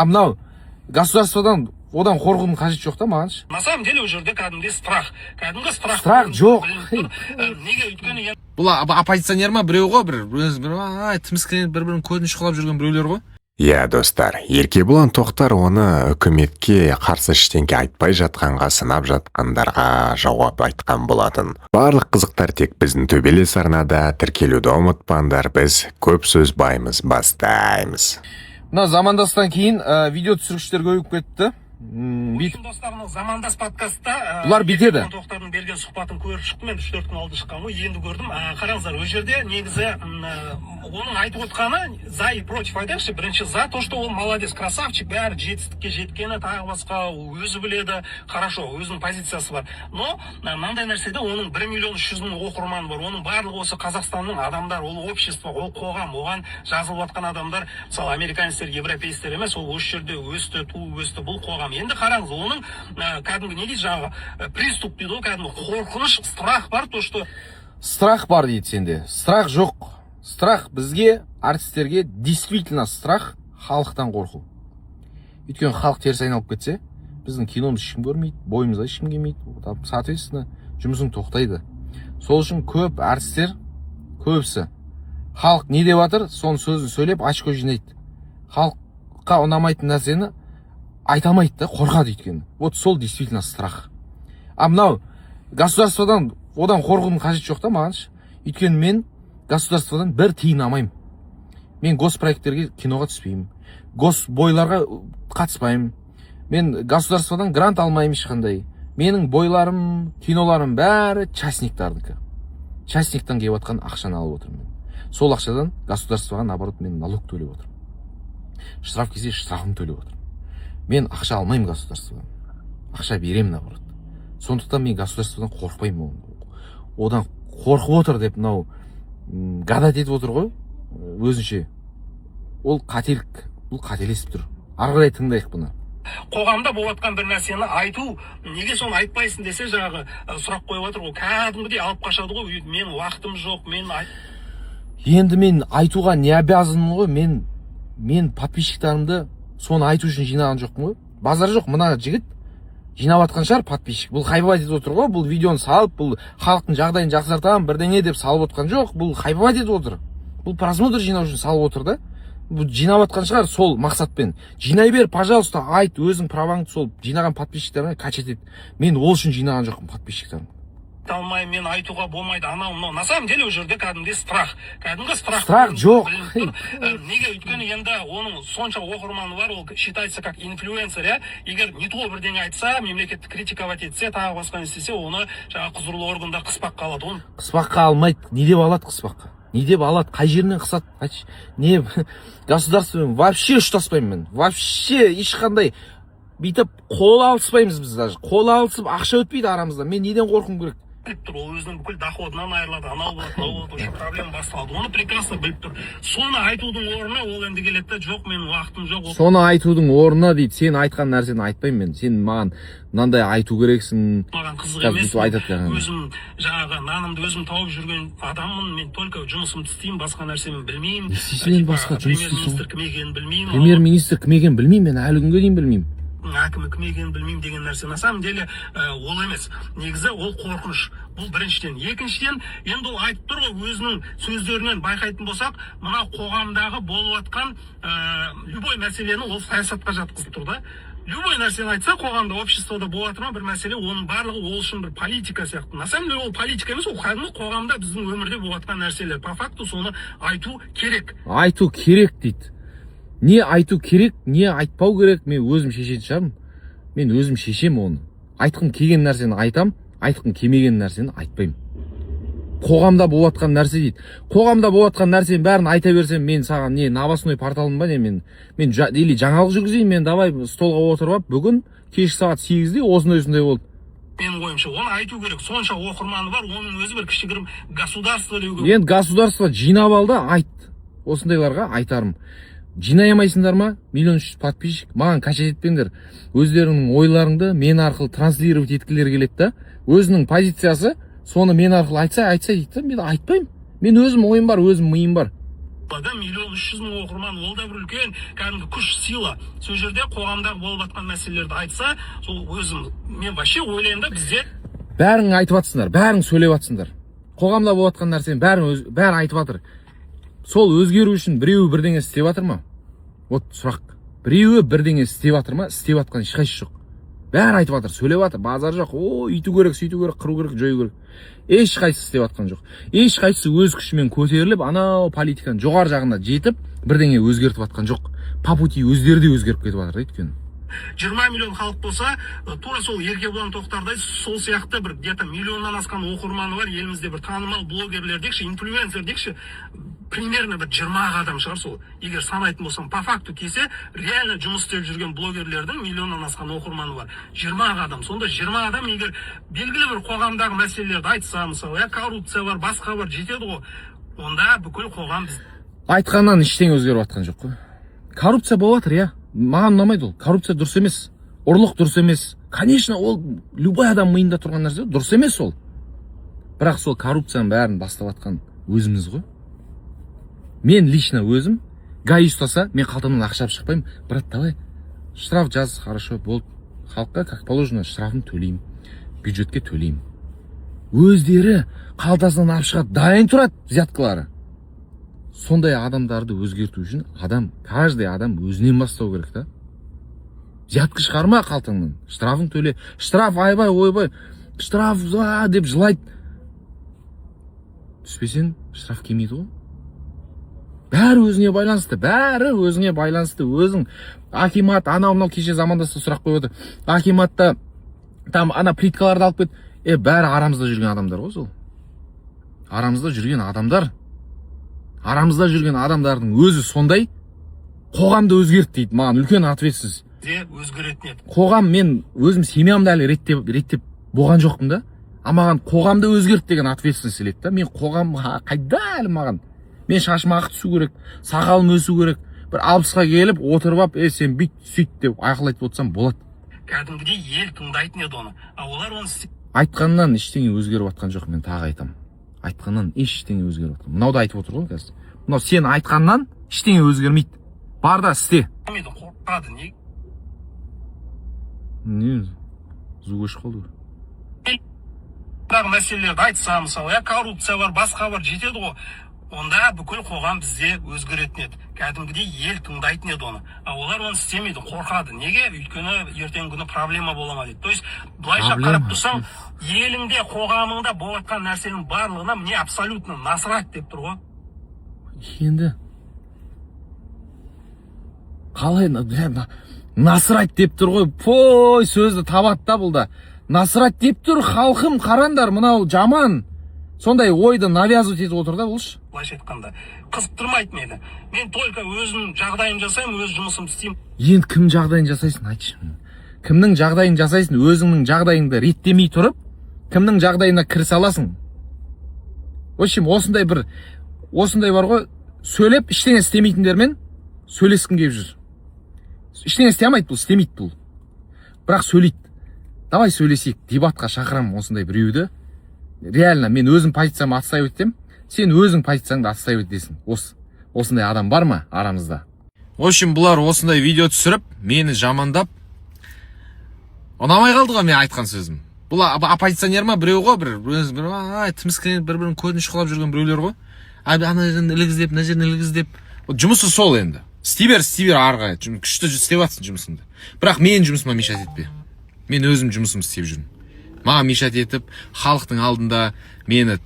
мынау государстводан одан қорқудың қажеті жоқ та мағаншы. На самом деле ол жерде кәдімгідей страх. Кәдімгі страх. Страх жоқ. Неге өйткені Бұл оппозиционер ма біреу ғой, бір тіміскеніп бір-бірін көзін шұқылап жүрген біреулер ғой. Иә достар, Еркебұлан Тоқтар оны үкіметке қарсы ештеңке айтпай жатқанға, сынап жатқандарға жауап айтқан болатын. Барлық қызықтар тек біздің төбелес арнада. Тіркелуді ұмытпаңдар, біз көп сөз баймыз, бастаймыз. Мына замандастан кейін видео түсіргіштер көбейіп кетті. достарының замандас подкастта Бұлар битеді. Тоқтардың берген сұхбатын көріп шықтым, мен 3-4 күн алды шыққан ғой, енді көрдім. Қараңыздар, ол жерде негізі оның айтып отқаны за и против айтайықшы. Бірінші за то, что ол молодец, красавчик, бәрі жетістікке жеткені, тағы басқа өзі біледі, хорошо, өзінің позициясы бар. Но мынандай нәрседе оның 1.300.000 оқырманы бар. Оның барлығы осы Қазақстанның адамдар, ол общество, ол қоғам, оған жазылып жатқан адамдар, мысалы американецтер, европейстер емес, ол осы жерде өсті, туып өсті, бұл қоғам. Енді қараңыз, оның кәдімгі не дейді жаңағы приступ дейді, ол кәдімгі қорқыныш, страх бар, то что Страх бар дейді сенде. Страх жоқ. Страх бізге, артистерге действительно страх халықтан қорқу. Өйткені халық теріс айналып кетсе, біздің киномыз ешкім көрмейді, бойымызға ешкім келмейді. Соответственно, жұмысың тоқтайды. Сол үшін көп артистер, көбісі халық не деп жатыр, соның сөзін сөйлеп, очко жинайды. Халыққа ұнамайтын нәрсені айта алмайды да, қорқады өйткені. Вот сол действительно страх. Мынау государстводан одан қорқудың қажеті жоқ та мағаншы. Өйткені мен государстводан бір тиын алмаймын. Мен госпроекттерге киноға түспеймін. Госбойларға қатыспаймын. Мен государстводан грант алмаймын ешқандай. Менің бойларым, киноларым бәрі частниктардікі. Частниктан келіп жатқан ақшаны алып отырмын мен. Сол ақшадан государствоға наоборот мен налог төлеп отырмын. Штраф келсе штрафын төлеп отырмын. Мен ақша алмаймын государстводан. Ақша беремін наоборот. Сондықтан мен государстводан қорқпаймын. Одан қорқып отыр деп мынау гадат етіп отыр ғой, өзінше. Ол қателік, бұл қателесіп тұр. Ары қарай тыңдайық бұны. қоғамда болатқан бір нәрсені айту, неге соны айтпайсың десе жаңағы сұрақ қойып отыр ғой, кәдімгідей алып қашады ғой, мен уақытым жоқ, енді мен айтуға не обязанмын ғой, мен подписчиктарымды соны айту үшін жинаған жоқпын ғой. Базар жоқ, мына жігіт жинап атқан шығар подписчик. Бұл хайбат етіп отыр ғой, бұл видеоны салып, бұл халықтың жағдайын жақсартамын, бірдеңе деп салып отқан жоқ, бұл хайбат етіп отыр. Бұл просмотр жинау үшін салып отыр да. Бұл жинап атқан шығар сол мақсатпен. Жинай бер, пожалуйста, айт, өзің праваңды сол жинаған подписчиктарына качет ет. Мен ол үшін жинаған жоқпын подписчиктарым. Алмаймын, мен айтуға болмайды, анау мынау. На самом деле ол жерде кәдімгідей страх. Кәдімгі страх. Страх жоқ. Неге өйткені енді оның сонша оқырманы бар, ол считается как инфлюенсер, иә. Егер не то бірдеңе айтса, мемлекетті критиковать етсе, тағы басқа істесе, оны жаңа құзырлы органдар қыспаққа алады. Оны қыспаққа алмайды. Не деп алады қыспаққа? Не деп алады? Қай жерінен қысады? Не государствомен вообще ұштаспаймын мен. Вообще ешқандай бүйтіп қол алыспаймыз біз даже. Қол алысып ақша өтпейді арамызда. Мен неден қорқуым керек? біліп тұр, ол өзінің бүкіл доходынан айырылады, анау болады, мынау болады, уже проблема басталады. Оны прекрасно біліп тұр. Соны айтудың орнына ол енді келеді, жоқ, менің уақытым жоқ. Соны айтудың орнына дейді, сен айтқан нәрсені айтпаймын мен. Сен маған мынандай айту керексің. Маған қызық емес. Өзім жаңағы нанымды өзім тауып жүрген адаммын. Мен только жұмысымды істеймін, басқа нәрсені білмеймін. Сен басқа премьер-министр кім екенін білмеймін. Премьер-министр кім екенін білмеймін, мен әлі күнге дейін білмеймін. Әкімі кім екенін білмеймін деген нәрсе. На самом деле ол емес. Негізі ол қорқыныш. Бұл біріншіден. Екіншіден, енді ол айтып тұр ғой, өзінің сөздерінен байқайтын болсақ, мына қоғамдағы болып жатқан любой мәселені ол саясатқа жатқызып тұр да. Любой нәрсені айтса, қоғамда, обществода болып жатыр ма бір мәселе, оның барлығы ол үшін бір политика сияқты. На самом деле ол политика емес, ол кәдімгі қоғамда біздің өмірде болып жатқан нәрселер. По факту соны айту керек. Айту керек дейді. Не айту керек, не айтпау керек, мен өзім шешетін шығармын. Мен өзім шешем оны. Айтқым келген нәрсені айтам, айтқым келмеген нәрсені айтпаймын. Қоғамда болып жатқан нәрсе дейді. Қоғамда болып жатқан нәрсенің бәрін айта берсем, мен саған не новостной порталым ба не, мен или жаңалық жүргізейін, мен давай столға отырып, бүгін кешкі сағат 8-де осындай болды. Менің ойымша, оны айту керек. Сонша оқырманы бар, оның өзі бір кішігірім государство деу керек. Енді государство жинап алды, айт. Осындайларға айтарым. Жинай алмайсыңдар ма? 1.300.000 подписчик. Маған качет етпеңдер. Өздерінің ойларыңды мен арқылы транслировать еткілері келеді да. Өзінің позициясы, соны мен арқылы айтса дейді. Мен айтпаймын. Мен өзім ойым бар, өзім миым бар. миллион 300 мың оқырман, ол да бір үлкен кәдімгі күш, сила. Сол жерде қоғамдағы болып жатқан мәселелерді айтса, сол өзім мен вообще ойлаймын да, бізде бәрің айтып жатсыңдар, бәрің сөйлеп жатсыңдар. Қоғамда болып жатқан нәрсені бәрі айтып жатыр. Сол өзгеру үшін біреуі бірдеңе істеп жатыр ма? Вот сұрақ. Біреуі бірдеңе істеп жатыр ма? Істеп жатқан ешқайсысы жоқ. Бәрі айтып жатыр, сөйлеп жатыр, базар жоқ. О, үйту керек, сөйту керек, қыру керек, жою керек. Ешқайсысы істеп жатқан жоқ. Ешқайсысы өз күшімен көтеріліп, анау политиканың жоғары жағына жетіп, бірдеңе өзгертіп жатқан жоқ. По пути өздері де өзгеріп кетіп жатыр, өйткені. 20 миллион халық болса, тура сол Еркебұлан Тоқтардай сол сияқты бір где-то миллионнан асқан оқырманы бар, елімізде бір танымал блогерлер декші, инфлюенсер декші, примерно бір 20 адам шығар сол. Егер санайтын болсам, по факту келсе, реально жұмыс істеп жүрген блогерлердің миллионнан асқан оқырманы бар. 20 адам. Сонда 20 адам егер белгілі бір қоғамдағы мәселелерді айтса, мысалы, коррупция бар, басқа бар, жетеді ғой. Онда бүкіл қоғам айтқаннан ештеңе өзгеріп жатқан жоқ қой. Коррупция болып жатыр, иә. Маған ұнамайды ол. Коррупция дұрыс емес. Ұрлық дұрыс емес. Конечно, ол любой адам миында тұрған нәрсе, дұрыс емес ол. Бірақ сол коррупцияның бәрін бастап жатқан өзіміз ғой. Мен лично өзім гаи ұстаса, мен қалтамнан ақша алып шықпаймын. Брат, давай, штраф жаз, хорошо, болды. Халыққа как положено штрафын төлеймін. Бюджетке төлеймін. Өздері қалтасынан алып шығады, дайын тұрады взяткалары. Сондай адамдарды өзгерту үшін каждый адам өзінен бастау керек та. Взятка шығарма қалтаңнан, штрафын төле. Штраф айбай, ойбай, штраф деп жылайды. Түспесең, штраф келмейді ғой. Бәрі өзіңе байланысты, өзің акимат, анау кеше замандасты сұрақ қойып отыр. Акиматта там ана плиткаларды алып кет. Бәрі арамызда жүрген адамдар ғой сол. Арамызда жүрген адамдардың өзі сондай, қоғамды өзгерт дейді. Маған үлкен ответсіз. Өзгеретін еді. Қоғам, мен өзім семьямды әлі реттеп болған жоқпын да. Маған қоғамды өзгерт деген ответсіз селеді да. Мен қоғам қайда әлі маған? Мен шашым ақ түсу керек, сақалым өсу керек. Бір 60-ға келіп, отырып ап, сен бүйт, сөйт деп айқыл айтып отырсам болады. Кәдімгідей ел тыңдайтын еді оны. Олар оны айтқаннан ештеңе өзгеріп жатқан жоқ, мен тағы айтам. Айтқаннан ештеңе өзгеріп жатқан. Мынауды айтып отыр ғой қазір. Мынау сен айтқаннан ештеңе өзгермейді. Бар да істе. Қорқады, не? Зуғыш қалды. Мәселелерді айтса, мысалы, коррупция бар, басқа бар, жетеді ғой. Онда бүкіл қоғам бізде өзгеретін еді. Кәдімгідей ел тыңдайтын еді оны. Олар оны істемейді, қорқады. Неге? Өйткені ертеңгі күні проблема бола ма дейді. То есть, былайша қарап тұрсаң, еліңде, қоғамыңда болып жатқан нәрсенің барлығына мне абсолютно насрать деп тұр ғой. Енді қалай насрать деп тұр ғой. Пой, сөзді табады да бұл да. Насрать деп тұр, халқым, қарандар, мынау жаман. Сондай ойды навязывать етіп отыр да бұлш. Былайша айтқанда, қызықтырмайды мені. Мен только өзім жағдайын жасаймын, өз жұмысымды істеймін. Енді кім жағдайын жасайсың, айтшы. Кімнің жағдайын жасайсың, өзіңнің жағдайыңды реттемей тұрып, кімнің жағдайына кірісе аласың. В общем, осындай бар ғой, сөйлеп, іштеңе істемейтіндермен сөйлескім келіп жүр. Іштеңе істемейді бұл, істемейді бұл. Бірақ сөйлейді. Давай сөйлесейік, дебатқа шақырам осындай біреуді. Реально, мен өзім позициямы отстаивать етем, сен өзің позицияңды отстаивать етесің. Осындай адам бар ма арамызда? В общем, бұлар осындай видео түсіріп, мені жамандап, ұнамай қалды ғой мен айтқан сөзім. Бұл оппозиционер ма біреу ғой, тіміскеніп бір-бірін көзін шұқылап жүрген біреулер ғой. Ана жерін ілгіздеп, мына жерін ілгіздеп. Жұмысы сол енді. Істей бер арғы, күшті істеп жатсың жұмысыңды. Бірақ мен жұмысыма мешат етпе. Мен өзім жұмысымды істеп жүрмін. Маған мешат етіп, халықтың алдында мені,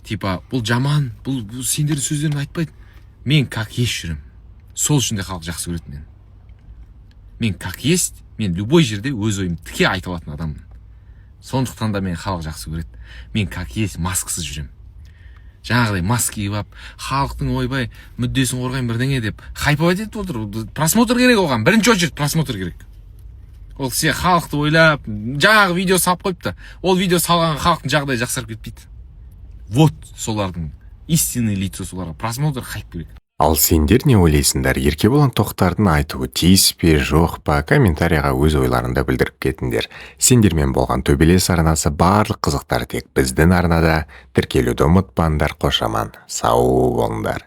типа, бұл жаман, бұл сендердің сөздерін айтпайды. Мен как есть жүрем. Сол үшін де халық жақсы көреді мені. Мен как есть, мен любой жерде өз ойымды тіке айта алатын адаммын. Сондықтан да мен халық жақсы көреді. Мен как есть маскасыз жүрем. Жаңағыдай маска киіп ап, халықтың ойбай мүддесін қорғайын бірдеңе деп хайповать етіп отыр. Просмотр керек оған. Бірінші очередь просмотр керек. Ол сен халықты ойлап, жаңағы видео салып қойыпты. Ол видео салған халықтың жағдайы жақсарып кетпейді. Вот солардың истинный лицо соларға. Просмотр хайп керек. Ал сендер не ойлайсыңдар? Еркебұлан Тоқтардың айтуы тиіс пе, жоқ па? Комментарияға өз ойларыңды білдіріп кетіңдер. Сендермен болған төбелес арнасы барлық қызықтар тек біздің арнада. Тіркелуді ұмытпаңдар. Қош аман, сау болыңдар.